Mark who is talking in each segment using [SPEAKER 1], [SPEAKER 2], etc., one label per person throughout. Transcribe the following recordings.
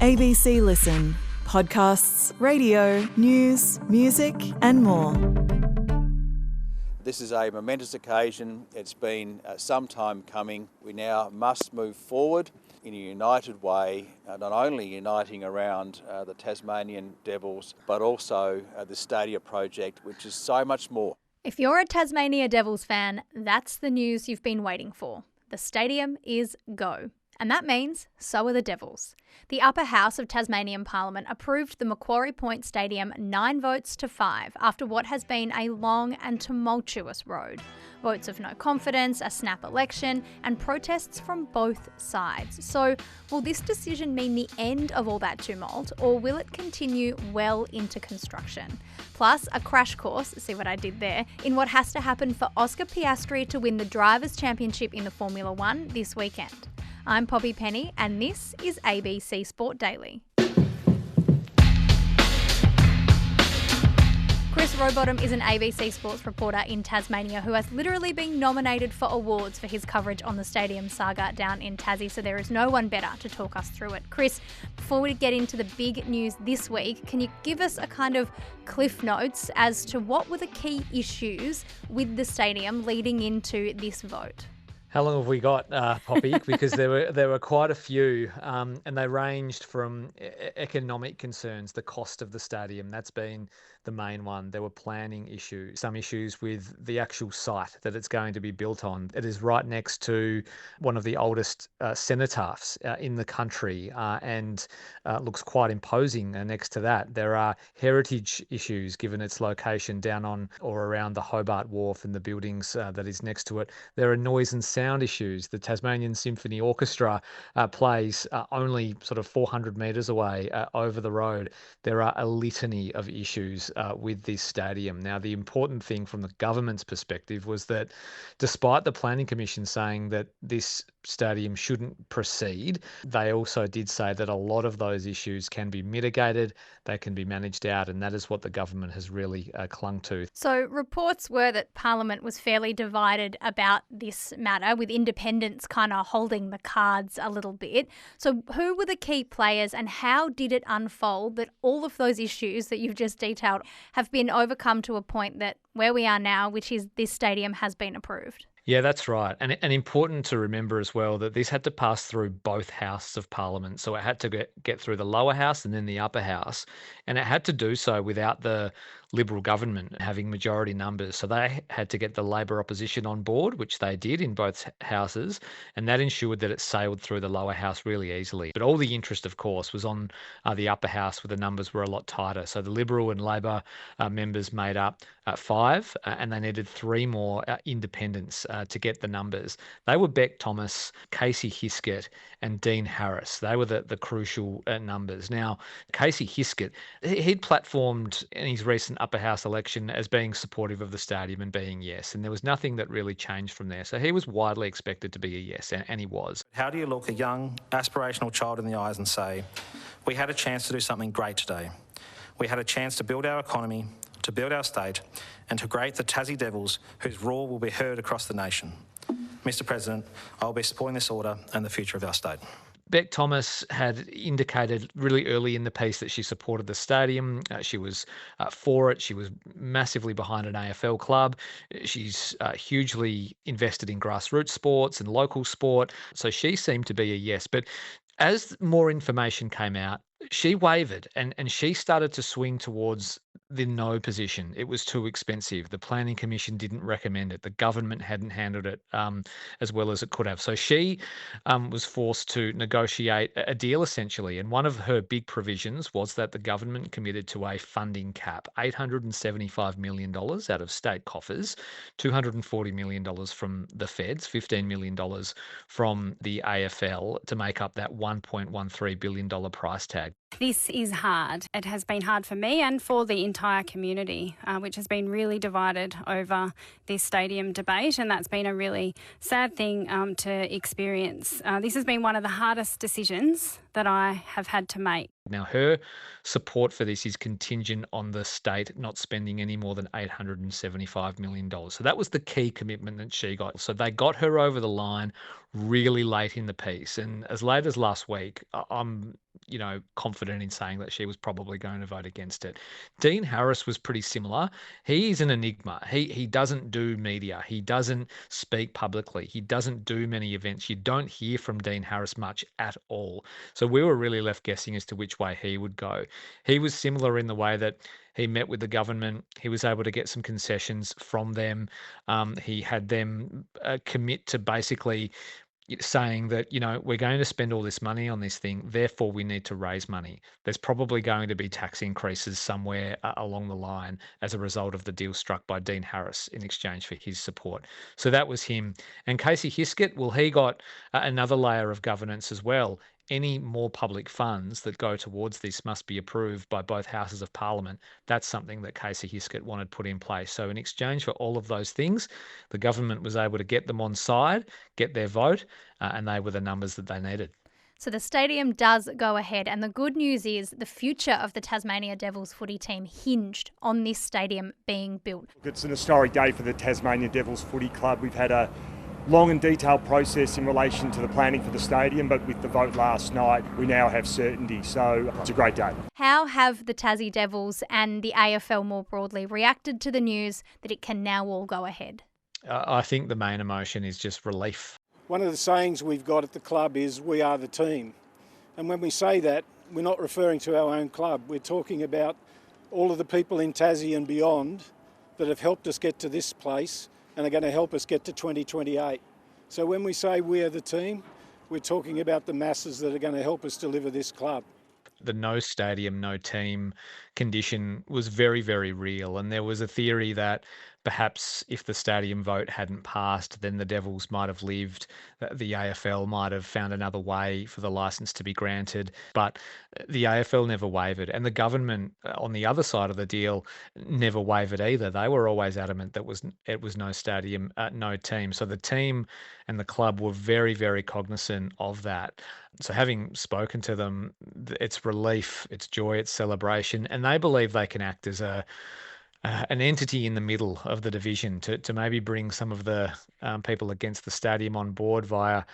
[SPEAKER 1] ABC Listen. Podcasts, radio, news, music and more.
[SPEAKER 2] This is a momentous occasion. It's been some time coming. We now must move forward in a united way, not only uniting around the Tasmanian Devils, but also the Stadia project, which is so much more.
[SPEAKER 3] If you're a Tasmania Devils fan, that's the news you've been waiting for. The stadium is go. And that means so are the Devils. The upper house of Tasmanian Parliament approved the Macquarie Point Stadium 9 votes to 5 after what has been a long and tumultuous road. Votes of no confidence, a snap election, and protests from both sides. So, will this decision mean the end of all that tumult, or will it continue well into construction? Plus, a crash course, see what I did there, in what has to happen for Oscar Piastri to win the Drivers' Championship in the Formula One this weekend. I'm Poppy Penny, and this is ABC Sport Daily. Chris Rowbottom is an ABC Sports reporter in Tasmania who has literally been nominated for awards for his coverage on the stadium saga down in Tassie, so there is no one better to talk us through it. Chris, before we get into the big news this week, can you give us a kind of cliff notes as to what were the key issues with the stadium leading into this vote?
[SPEAKER 4] How long have we got, Poppy? Because there were quite a few, and they ranged from economic concerns, the cost of the stadium. That's been the main one. There were planning issues, some issues with the actual site that it's going to be built on. It is right next to one of the oldest cenotaphs in the country, and looks quite imposing next to that. There are heritage issues given its location down on or around the Hobart Wharf and the buildings that is next to it. There are noise and sound issues. The Tasmanian Symphony Orchestra plays only sort of 400 metres away over the road. There are a litany of issues with this stadium. Now, the important thing from the government's perspective was that despite the Planning Commission saying that this stadium shouldn't proceed, they also did say that a lot of those issues can be mitigated, they can be managed out, and that is what the government has really clung to.
[SPEAKER 3] So reports were that Parliament was fairly divided about this matter, with independents kind of holding the cards a little bit. So who were the key players and how did it unfold that all of those issues that you've just detailed have been overcome to a point that where we are now, which is this stadium has been approved?
[SPEAKER 4] Yeah, that's right. And important to remember as well that this had to pass through both houses of Parliament. So it had to get through the lower house and then the upper house. And it had to do so without the Liberal government having majority numbers. So they had to get the Labor opposition on board, which they did in both houses. And that ensured that it sailed through the lower house really easily. But all the interest, of course, was on the upper house where the numbers were a lot tighter. So the Liberal and Labor members made up 5, and they needed 3 more independents to get the numbers. They were Beck Thomas, Casey Hiskett, and Dean Harris. They were the crucial numbers. Now, Casey Hiskett, he'd platformed in his recent upper house election as being supportive of the stadium and being yes, and there was nothing that really changed from there. So he was widely expected to be a yes, and he was.
[SPEAKER 5] How do you look a young, aspirational child in the eyes and say, we had a chance to do something great today. We had a chance to build our economy, to build our state, and to create the Tassie Devils, whose roar will be heard across the nation. Mr. President, I will be supporting this order and the future of our state.
[SPEAKER 4] Beck Thomas had indicated really early in the piece that she supported the stadium. She was for it. She was massively behind an AFL club. She's hugely invested in grassroots sports and local sport. So she seemed to be a yes. But as more information came out, she wavered and she started to swing towards the no position. It was too expensive. The Planning Commission didn't recommend it. The government hadn't handled it as well as it could have. So she was forced to negotiate a deal essentially. And one of her big provisions was that the government committed to a funding cap, $875 million out of state coffers, $240 million from the feds, $15 million from the AFL to make up that $1.13 billion price tag.
[SPEAKER 6] This is hard. It has been hard for me and for the entire community, which has been really divided over this stadium debate, and that's been a really sad thing to experience. This has been one of the hardest decisions that I have had to make.
[SPEAKER 4] Now, her support for this is contingent on the state not spending any more than $875 million. So that was the key commitment that she got. So they got her over the line really late in the piece. And as late as last week, I'm confident in saying that she was probably going to vote against it. Dean Harris was pretty similar. He is an enigma. He doesn't do media. He doesn't speak publicly. He doesn't do many events. You don't hear from Dean Harris much at all. So we were really left guessing as to which way he would go. He was similar in the way that he met with the government. He was able to get some concessions from them. He had them commit to basically saying that, we're going to spend all this money on this thing, therefore we need to raise money. There's probably going to be tax increases somewhere along the line as a result of the deal struck by Dean Harris in exchange for his support. So that was him. And Casey Hiskett, well, he got another layer of governance as well. Any more public funds that go towards this must be approved by both houses of parliament. That's something that Casey Hiskett wanted put in place. So in exchange for all of those things, the government was able to get them on side, get their vote, and they were the numbers that they needed.
[SPEAKER 3] So the stadium does go ahead, and the good news is the future of the Tasmania Devils footy team hinged on this stadium being built.
[SPEAKER 7] It's an historic day for the Tasmania Devils Footy Club. We've had a long and detailed process in relation to the planning for the stadium, but with the vote last night, we now have certainty. So it's a great day.
[SPEAKER 3] How have the Tassie Devils and the AFL more broadly reacted to the news that it can now all go ahead?
[SPEAKER 4] I think the main emotion is just relief.
[SPEAKER 8] One of the sayings we've got at the club is "we are the team." And when we say that, we're not referring to our own club. We're talking about all of the people in Tassie and beyond that have helped us get to this place and are going to help us get to 2028. So when we say we are the team, we're talking about the masses that are going to help us deliver this club.
[SPEAKER 4] The no stadium, no team condition was very, very real. And there was a theory that perhaps if the stadium vote hadn't passed, then the Devils might have lived. The AFL might have found another way for the licence to be granted. But the AFL never wavered. And the government on the other side of the deal never wavered either. They were always adamant that it was no stadium, no team. So the team and the club were very, very cognizant of that. So having spoken to them, it's relief, it's joy, it's celebration. And they believe they can act as an entity in the middle of the division to maybe bring some of the people against the stadium on board via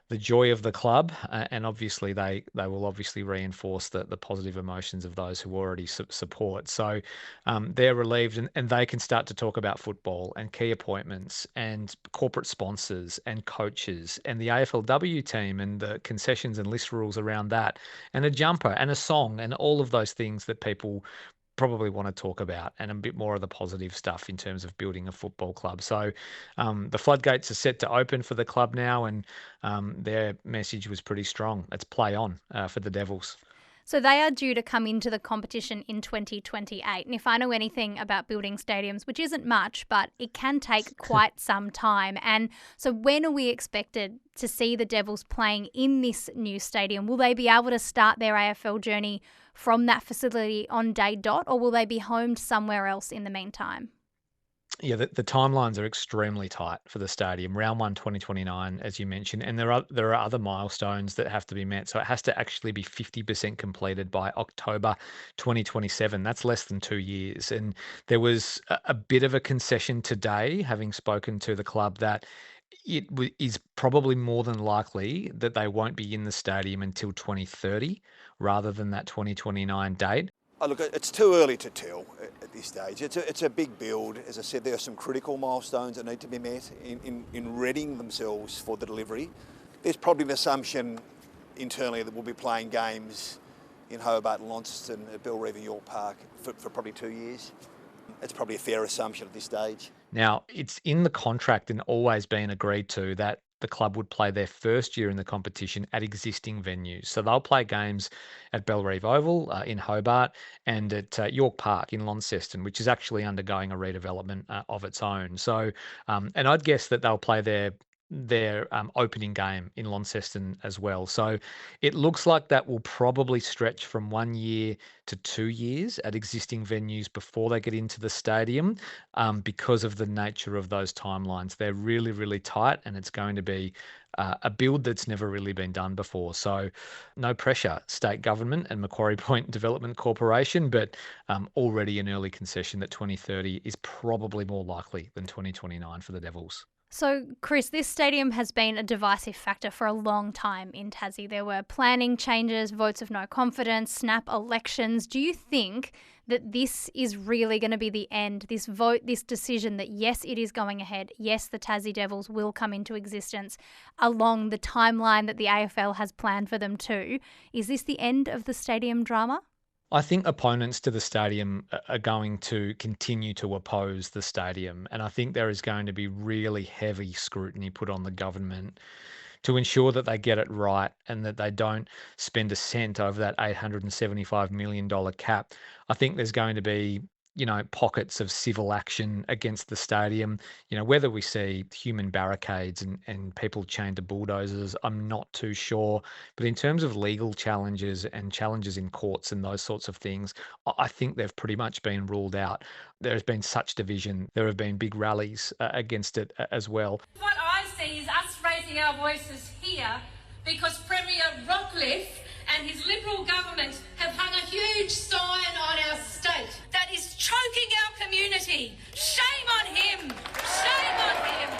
[SPEAKER 4] the joy of the club, and obviously they will obviously reinforce the positive emotions of those who already support. So they're relieved, and they can start to talk about football and key appointments and corporate sponsors and coaches and the AFLW team and the concessions and list rules around that, and a jumper and a song and all of those things that people probably want to talk about, and a bit more of the positive stuff in terms of building a football club. So the floodgates are set to open for the club now, and their message was pretty strong. It's play on for the Devils.
[SPEAKER 3] So they are due to come into the competition in 2028. And if I know anything about building stadiums, which isn't much, but it can take quite some time. And so when are we expected to see the Devils playing in this new stadium? Will they be able to start their AFL journey from that facility on day dot, or will they be homed somewhere else in the meantime?
[SPEAKER 4] Yeah, the timelines are extremely tight for the stadium. Round 1, 2029, as you mentioned, and there are other milestones that have to be met. So it has to actually be 50% completed by October 2027. That's less than 2 years. And there was a bit of a concession today, having spoken to the club, that it is probably more than likely that they won't be in the stadium until 2030 rather than that 2029 date.
[SPEAKER 9] Oh, look, it's too early to tell at this stage. It's a big build. As I said, there are some critical milestones that need to be met in readying themselves for the delivery. There's probably an assumption internally that we'll be playing games in Hobart and Launceston at Bellerive York Park for probably 2 years. It's probably a fair assumption at this stage.
[SPEAKER 4] Now, it's in the contract and always been agreed to that the club would play their first year in the competition at existing venues. So they'll play games at Bellerive Oval in Hobart and at York Park in Launceston, which is actually undergoing a redevelopment of its own. So, and I'd guess that they'll play there their opening game in Launceston as well. So it looks like that will probably stretch from 1 year to 2 years at existing venues before they get into the stadium, because of the nature of those timelines. They're really, really tight, and it's going to be a build that's never really been done before. So no pressure, state government and Macquarie Point Development Corporation, but already an early concession that 2030 is probably more likely than 2029 for the Devils.
[SPEAKER 3] So, Chris, this stadium has been a divisive factor for a long time in Tassie. There were planning changes, votes of no confidence, snap elections. Do you think that this is really going to be the end, this vote, this decision that, yes, it is going ahead, yes, the Tassie Devils will come into existence along the timeline that the AFL has planned for them too? Is this the end of the stadium drama?
[SPEAKER 4] I think opponents to the stadium are going to continue to oppose the stadium, and I think there is going to be really heavy scrutiny put on the government to ensure that they get it right and that they don't spend a cent over that $875 million cap. I think there's going to be, pockets of civil action against the stadium. Whether we see human barricades and people chained to bulldozers, I'm not too sure. But in terms of legal challenges and challenges in courts and those sorts of things, I think they've pretty much been ruled out. There has been such division. There have been big rallies against it as well.
[SPEAKER 10] What I see is us raising our voices here because Premier Rockcliffe and his Liberal government have hung a huge sign on our state that is choking our community. Shame on him! Shame on him!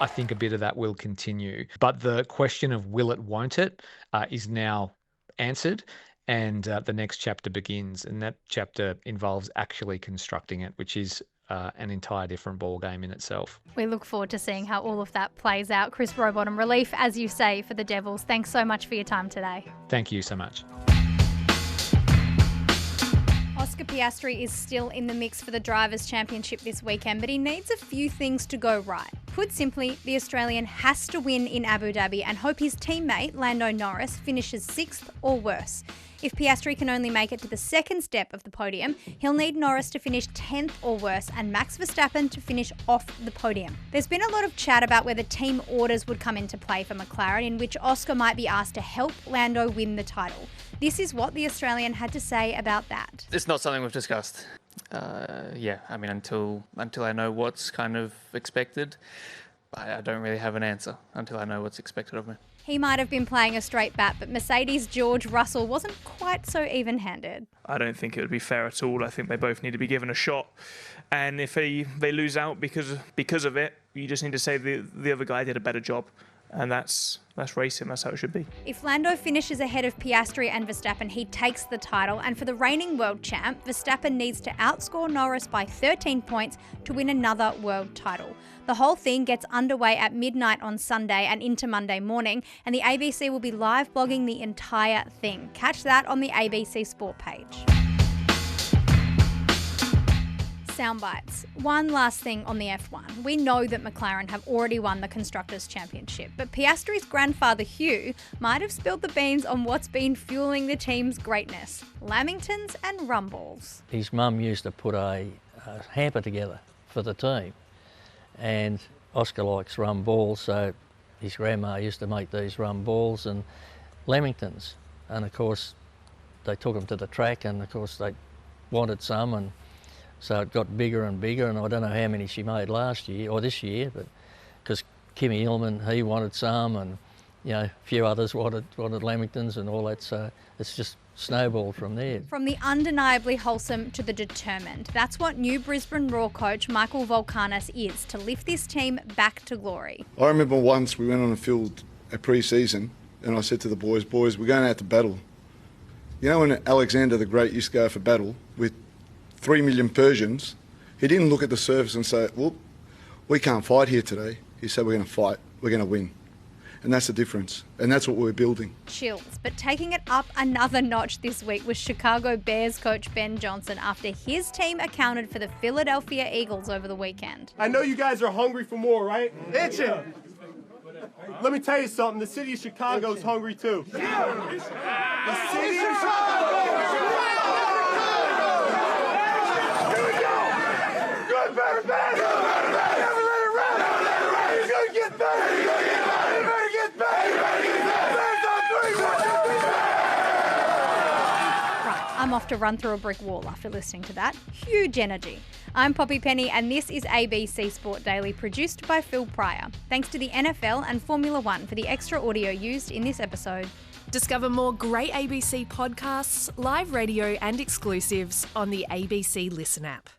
[SPEAKER 4] I think a bit of that will continue. But the question of will it, won't it, is now answered. And the next chapter begins. And that chapter involves actually constructing it, which is an entire different ballgame in itself.
[SPEAKER 3] We look forward to seeing how all of that plays out. Chris Rowbottom, relief, as you say, for the Devils. Thanks so much for your time today.
[SPEAKER 4] Thank you so much.
[SPEAKER 3] Oscar Piastri is still in the mix for the Drivers' Championship this weekend, but he needs a few things to go right. Put simply, the Australian has to win in Abu Dhabi and hope his teammate, Lando Norris, finishes 6th or worse. If Piastri can only make it to the second step of the podium, he'll need Norris to finish 10th or worse and Max Verstappen to finish off the podium. There's been a lot of chat about whether team orders would come into play for McLaren, in which Oscar might be asked to help Lando win the title. This is what the Australian had to say about that.
[SPEAKER 11] It's not something we've discussed. Until I know what's kind of expected, I don't really have an answer until I know what's expected of me.
[SPEAKER 3] He might have been playing a straight bat, but Mercedes' George Russell wasn't quite so even-handed.
[SPEAKER 12] I don't think it would be fair at all. I think they both need to be given a shot. And if they lose out because of it, you just need to say the other guy did a better job. And that's racing. That's how it should be.
[SPEAKER 3] If Lando finishes ahead of Piastri and Verstappen, he takes the title. And for the reigning world champ, Verstappen needs to outscore Norris by 13 points to win another world title. The whole thing gets underway at midnight on Sunday and into Monday morning, and the ABC will be live blogging the entire thing. Catch that on the ABC Sport page. Soundbites. One last thing on the F1. We know that McLaren have already won the Constructors' Championship, but Piastri's grandfather Hugh might have spilled the beans on what's been fueling the team's greatness: lamingtons and rum balls.
[SPEAKER 13] His mum used to put a hamper together for the team, and Oscar likes rum balls, so his grandma used to make these rum balls and lamingtons, and of course they took them to the track, and of course they wanted some, and so it got bigger and bigger, and I don't know how many she made last year or this year, but because Kimmy Hillman, he wanted some, and a few others wanted lamingtons and all that, so it's just snowballed from there.
[SPEAKER 3] From the undeniably wholesome to the determined, that's what new Brisbane Raw coach Michael Volkanis is to lift this team back to glory.
[SPEAKER 14] I remember once we went on the field at pre-season, and I said to the boys, we're going out to battle. You know when Alexander the Great used to go for battle with 3 million Persians, he didn't look at the surface and say, well, we can't fight here today. He said, we're going to fight, we're going to win. And that's the difference. And that's what we're building.
[SPEAKER 3] Chills. But taking it up another notch this week was Chicago Bears coach Ben Johnson after his team accounted for the Philadelphia Eagles over the weekend.
[SPEAKER 15] I know you guys are hungry for more, right? Itching. Let me tell you something. The city of Chicago's hungry too. The city of Chicago! Good, better, better! Never let it rest! You're gonna get better!
[SPEAKER 3] enough to run through a brick wall after listening to that. Huge energy. I'm Poppy Penny, and this is ABC Sport Daily, produced by Phil Pryor. Thanks to the NFL and Formula One for the extra audio used in this episode.
[SPEAKER 16] Discover more great ABC podcasts, live radio and exclusives on the ABC Listen app.